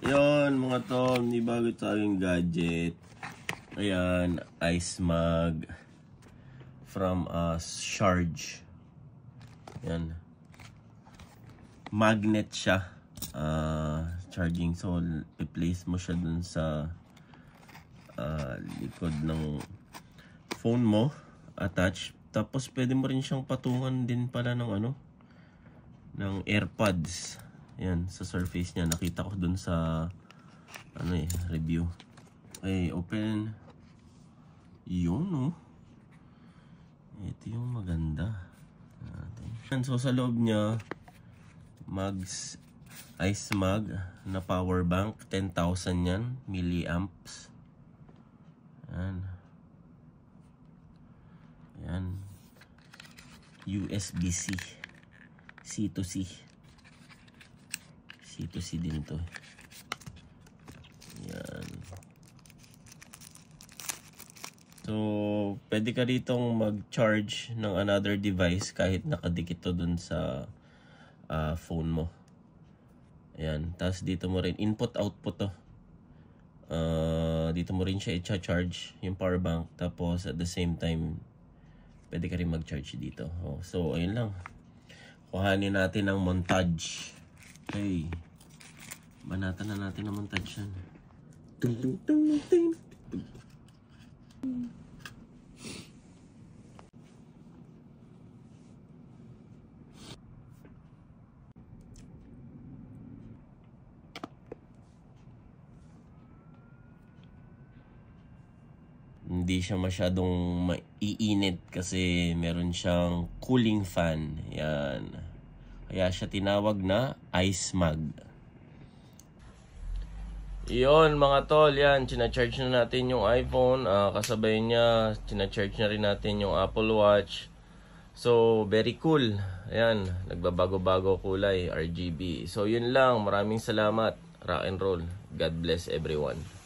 Yon mga tol, may bago tayong gadget. Ayan, ice mug from Charge. Ayan. Magnet siya. Charging, so i-place mo siya dun sa likod ng phone mo, attach. Tapos pwede mo rin siyang patungan din pala ng ng AirPods. Yan, sa surface niya. Nakita ko dun sa review. Okay, open. Yun, no? Ito yung maganda. So sa loob niya, ice mug na power bank. 10,000 yan, milliamps. Yan. Yan. USB-C. C2C. C2C din to. Yan. So, pwede ka ditong mag-charge ng another device kahit nakadikit to dun sa phone mo. Ayan. Tapos dito mo rin, input-output to. Dito mo rin siya i-charge yung power bank. Tapos at the same time, pwede ka rin mag-charge dito. So, ayun lang. Kuhanin natin ang montage. Okay. Banatan na natin ang montage yan. Tung tung tung tung. Hindi siya masyadong maiinit kasi meron siyang cooling fan. Yan. Kaya siya tinawag na ice mug. Iyon mga tol, yan. China-charge na natin yung iPhone. Kasabay niya, china-charge na rin natin yung Apple Watch. So, very cool. Ayan. Nagbabago-bago kulay, RGB. So, yun lang. Maraming salamat. Rock and roll. God bless everyone.